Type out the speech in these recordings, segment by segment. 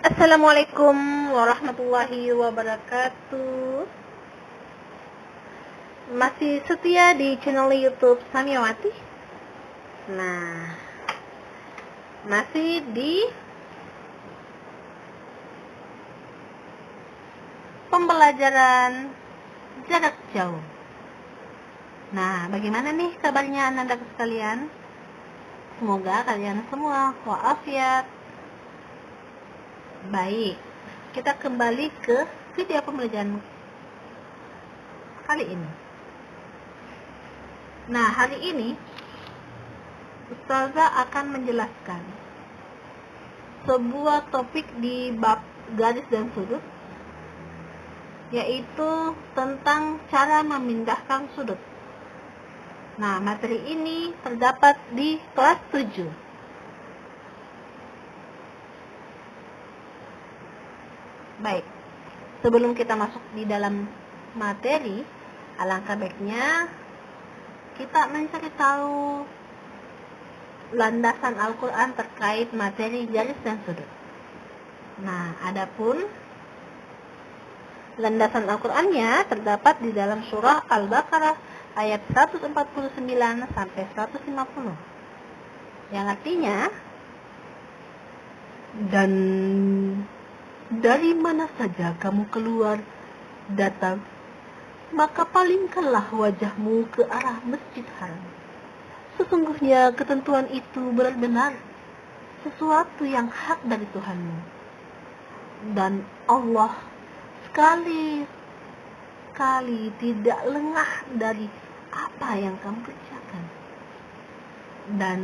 Assalamualaikum warahmatullahi wabarakatuh. Masih setia di channel YouTube Samiawati. Nah, masih di pembelajaran jarak jauh. Nah, bagaimana nih kabarnya anak-anak sekalian? Semoga kalian semua walafiat. Baik, kita kembali ke video pembelajaran kali ini. Nah, hari ini Ustazah akan menjelaskan sebuah topik di bab garis dan sudut, yaitu tentang cara memindahkan sudut. Nah, materi ini terdapat di kelas 7. Baik, sebelum kita masuk di dalam materi, alangkah baiknya kita mencari tahu landasan Al-Quran terkait materi garis dan sudut. Nah, adapun landasan Al-Qur'annya terdapat di dalam surah Al-Baqarah ayat 149 sampai 150. Yang artinya, dan dari mana saja kamu keluar datang, maka palingkanlah wajahmu ke arah Masjid Haram. Sesungguhnya ketentuan itu benar-benar sesuatu yang hak dari Tuhanmu. Dan Allah sekali tidak lengah dari apa yang kamu kerjakan. Dan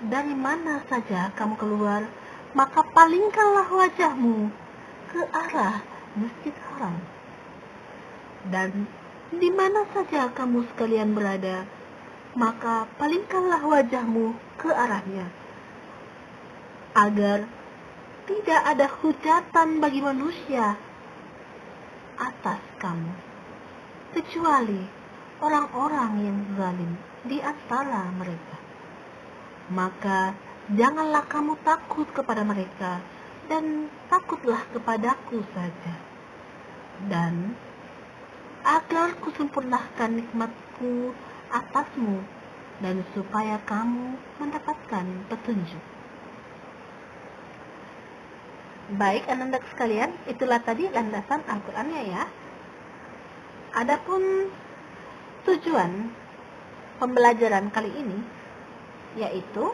dari mana saja kamu keluar, maka palingkanlah wajahmu ke arah Masjid Haram. Dan di mana saja kamu sekalian berada, maka palingkanlah wajahmu ke arahnya, agar tidak ada hujatan bagi manusia atas kamu, kecuali orang-orang yang zalim di antara mereka. Maka janganlah kamu takut kepada mereka, dan takutlah kepadaku saja. Dan agar kusempurnakan nikmatku atasmu, dan supaya kamu mendapatkan petunjuk. Baik anak-anak sekalian, itulah tadi landasan Al-Qur'annya ya. Adapun tujuan pembelajaran kali ini yaitu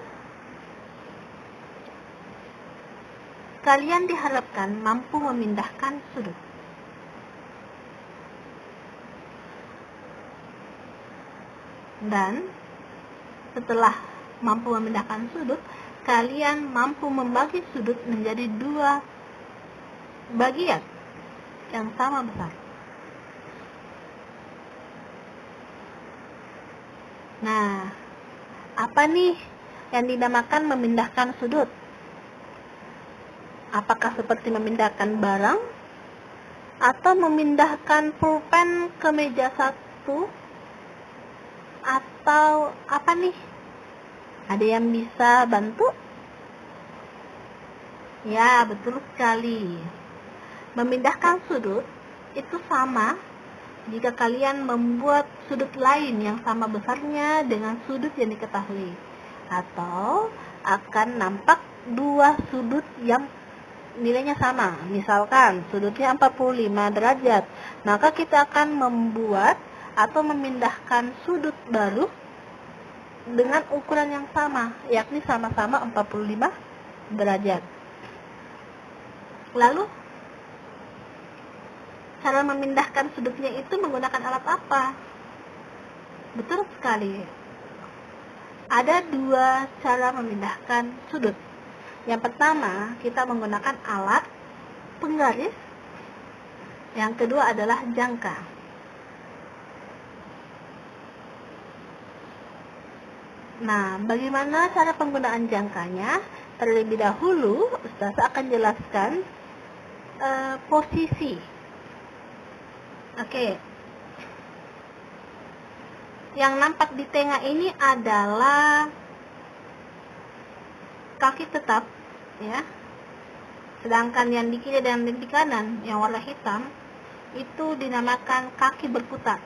kalian diharapkan mampu memindahkan sudut. Dan setelah mampu memindahkan sudut, kalian mampu membagi sudut menjadi 2 bagian yang sama besar. Nah, apa nih yang dinamakan memindahkan sudut? Apakah seperti memindahkan barang atau memindahkan pulpen ke meja 1, atau apa nih? Ada yang bisa bantu? Ya, betul sekali. Memindahkan sudut itu sama jika kalian membuat sudut lain yang sama besarnya dengan sudut yang diketahui, atau akan nampak 2 sudut yang nilainya sama. Misalkan sudutnya 45 derajat, maka kita akan membuat atau memindahkan sudut baru dengan ukuran yang sama, yakni sama-sama 45 derajat. Lalu, cara memindahkan sudutnya itu menggunakan alat apa? Betul sekali. Ada 2 cara memindahkan sudut. Yang pertama, kita menggunakan alat penggaris. Yang kedua adalah jangka. Nah, bagaimana cara penggunaan jangkanya? Terlebih dahulu, Ustazah akan jelaskan posisi. Oke. Yang nampak di tengah ini adalah kaki tetap, ya. Sedangkan yang di kiri dan di kanan yang warna hitam itu dinamakan kaki berputar.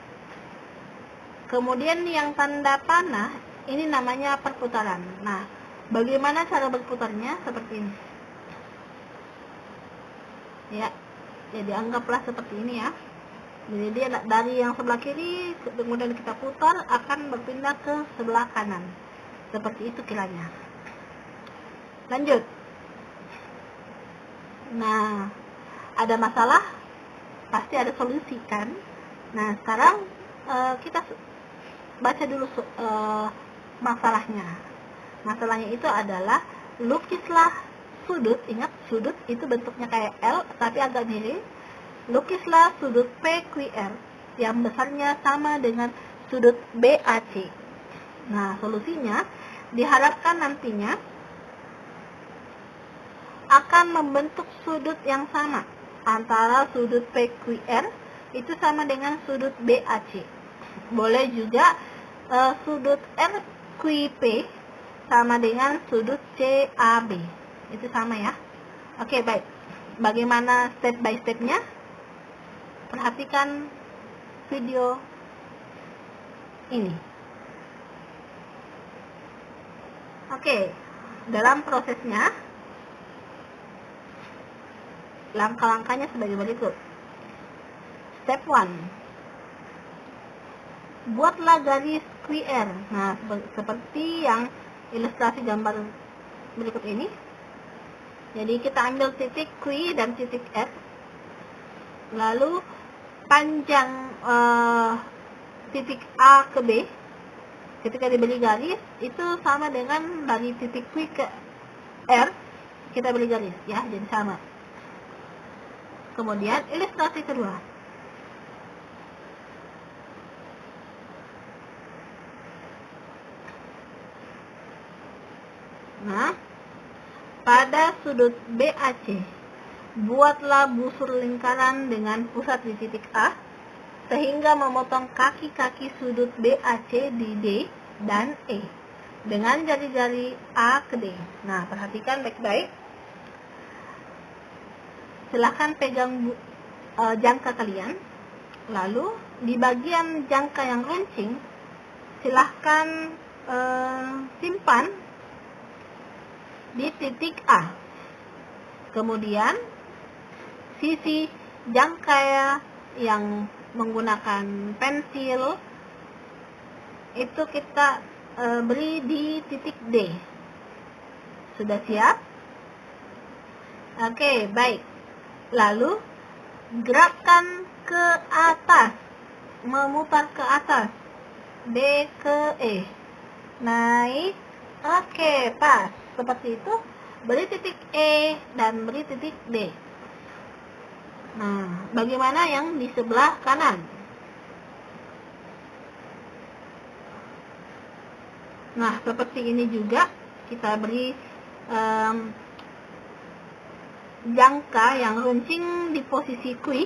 Kemudian yang tanda panah ini namanya perputaran. Nah, bagaimana cara berputarnya? Seperti ini. Ya, jadi anggaplah seperti ini ya. Jadi dia dari yang sebelah kiri kemudian kita putar akan berpindah ke sebelah kanan. Seperti itu kiranya. Lanjut. Nah, ada masalah? Pasti ada solusi kan? Nah, sekarang kita baca dulu masalahnya. Masalahnya itu adalah lukislah sudut. Ingat, sudut itu bentuknya kayak L tapi agak miring. Lukislah sudut PQR yang besarnya sama dengan sudut BAC. Nah, solusinya diharapkan nantinya akan membentuk sudut yang sama antara sudut PQR itu sama dengan sudut BAC. Boleh juga sudut RQP sama dengan sudut CAB. Itu sama ya. Oke, baik. Bagaimana step by stepnya? Perhatikan video ini. Oke, dalam prosesnya langkah-langkahnya sebagai berikut. Step 1. Buatlah garis QR. Nah, seperti yang ilustrasi gambar berikut ini. Jadi kita ambil titik Q dan titik R. Lalu panjang titik A ke B. Ketika diberi garis itu sama dengan dari titik Q ke R kita beri garis ya, jadi sama. Kemudian ilustrasi kedua. Nah, pada sudut BAC, buatlah busur lingkaran dengan pusat di titik A, sehingga memotong kaki-kaki sudut BAC di D dan E, dengan jari-jari A ke D. Nah, perhatikan baik-baik. Silahkan pegang jangka kalian. Lalu, di bagian jangka yang runcing, silahkan simpan di titik A. Kemudian sisi jangka yang menggunakan pensil itu kita beri di titik D. Sudah siap? Oke, baik. Lalu gerakkan ke atas, memutar ke atas, D ke E, naik. Oke, pas. Seperti itu, beri titik E dan beri titik D. Nah, bagaimana yang di sebelah kanan? Nah, seperti ini juga kita beri jangka yang runcing di posisi Q.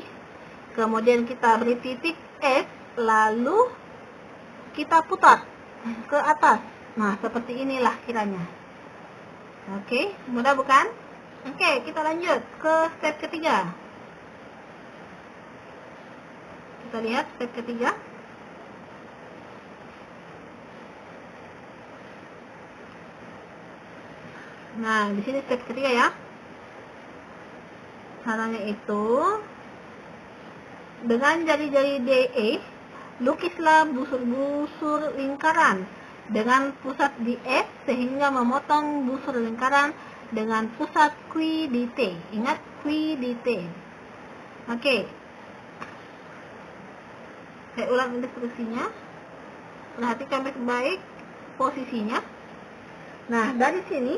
Kemudian kita beri titik S, lalu kita putar ke atas. Nah, seperti inilah kiranya. Oke, mudah bukan? Oke, kita lanjut ke step ketiga. Kita lihat step ketiga. Nah, di sini step ketiga ya. Caranya itu dengan jari-jari DE, lukislah busur-busur lingkaran dengan pusat di S sehingga memotong busur lingkaran dengan pusat Q di T. Ingat, Q di T. Oke. Saya ulang instruksinya. Perhatikan baik-baik posisinya. Nah, dari sini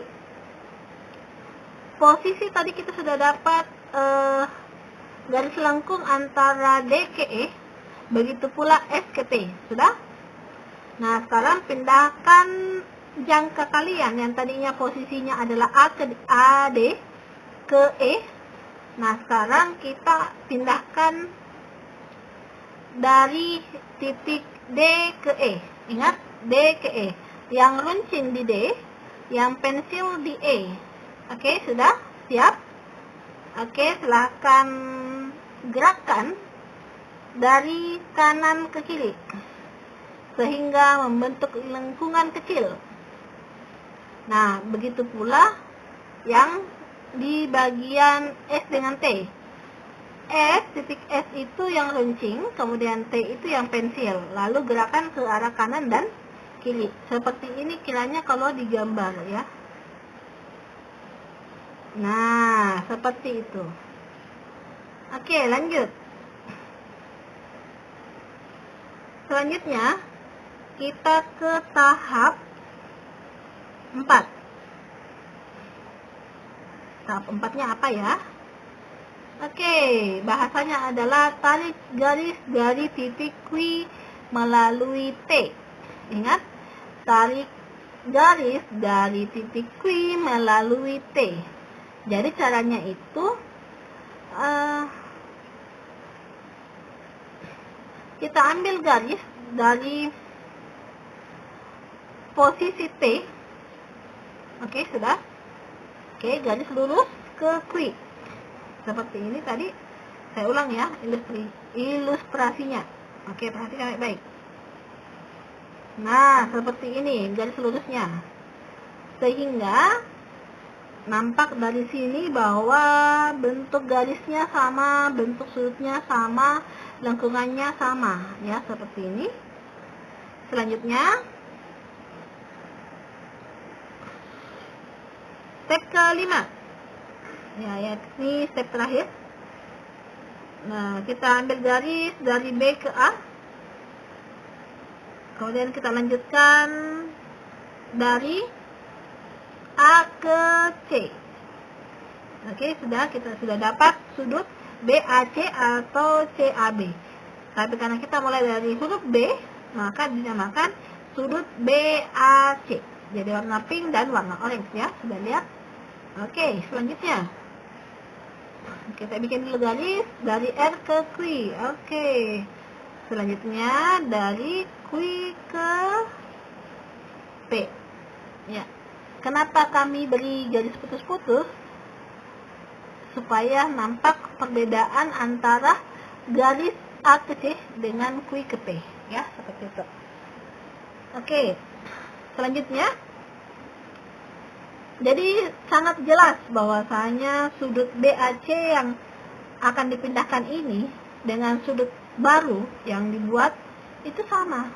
posisi tadi kita sudah dapat garis lengkung antara D ke E, begitu pula S ke T. Sudah? Nah, sekarang pindahkan jangka kalian yang tadinya posisinya adalah AD ke E. Nah, sekarang kita pindahkan dari titik D ke E. Ingat, D ke E. Yang runcing di D, yang pensil di E. Oke, sudah? Siap? Oke, silahkan gerakan dari kanan ke kiri sehingga membentuk lengkungan kecil. Nah, begitu pula yang di bagian S dengan T. Titik S itu yang runcing, kemudian T itu yang pensil. Lalu gerakan ke arah kanan dan kiri. Seperti ini kiranya kalau digambar ya. Nah, seperti itu. Oke, lanjut. Selanjutnya, kita ke tahap 4. Tahap 4-nya apa ya? Oke, bahasanya adalah tarik garis dari titik Q melalui T. Ingat, tarik garis dari titik Q melalui T. Jadi caranya itu kita ambil garis dari posisi T. Oke, sudah. Oke, garis lurus ke Q. Seperti ini tadi. Saya ulang ya ilustrasinya. Oke, perhatikan baik-baik. Nah, seperti ini garis lurusnya. Sehingga nampak dari sini bahwa bentuk garisnya sama, bentuk sudutnya sama, lengkungannya sama, ya, seperti ini. Selanjutnya, step kelima. Ya, ini step terakhir. Nah, kita ambil garis dari B ke A. Kemudian kita lanjutkan dari A ke C. Oke, kita sudah dapat sudut BAC atau CAB. Tapi karena kita mulai dari huruf B, maka dinamakan sudut BAC. Jadi warna pink dan warna orange ya. Sudah lihat? Oke, selanjutnya kita bikin dulu garis dari R ke Q. Oke. Selanjutnya dari Q ke P. Ya. Kenapa kami beri garis putus-putus? Supaya nampak perbedaan antara garis A ke C dengan Q ke P, ya, seperti itu. Oke. Selanjutnya, jadi sangat jelas bahwasanya sudut BAC yang akan dipindahkan ini dengan sudut baru yang dibuat itu sama.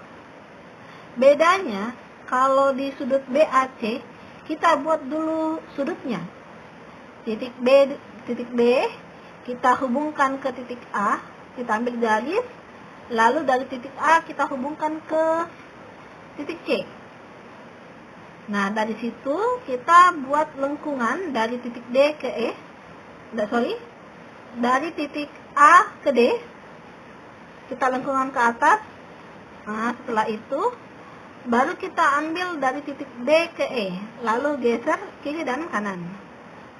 Bedanya, kalau di sudut BAC kita buat dulu sudutnya. Titik B kita hubungkan ke titik A, kita ambil garis, lalu dari titik A kita hubungkan ke titik C. Nah, dari situ kita buat lengkungan dari titik D ke E. Dari titik A ke D kita lengkungan ke atas. Nah, setelah itu baru kita ambil dari titik D ke E, lalu geser kiri dan kanan.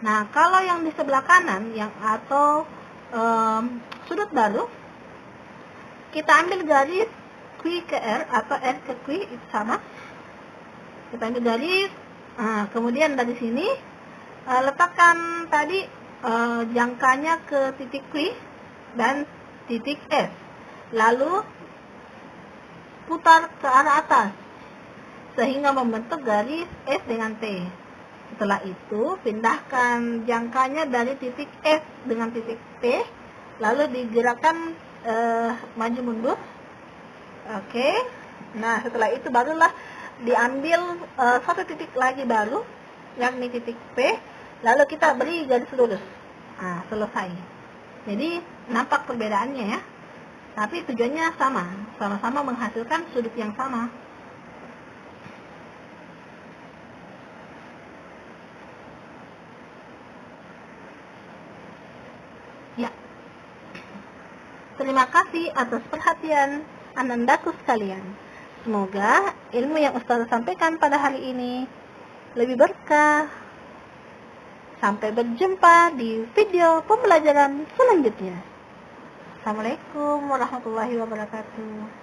Nah, kalau yang di sebelah kanan atau sudut baru, kita ambil garis Q ke R atau R ke Q, itu sama. Kita ambil garis, kemudian dari sini letakkan tadi jangkanya ke titik Q dan titik S, lalu putar ke arah atas sehingga membentuk garis S dengan T. Setelah itu pindahkan jangkanya dari titik S dengan titik T, lalu digerakkan maju mundur. Oke. Nah, setelah itu barulah diambil satu titik lagi baru, yakni titik P, lalu kita beri garis lurus. Nah, selesai. Jadi nampak perbedaannya ya. Tapi tujuannya sama-sama menghasilkan sudut yang sama. Ya. Terima kasih atas perhatian anandaku sekalian. Semoga ilmu yang Ustazah sampaikan pada hari ini lebih berkah. Sampai berjumpa di video pembelajaran selanjutnya. Assalamualaikum warahmatullahi wabarakatuh.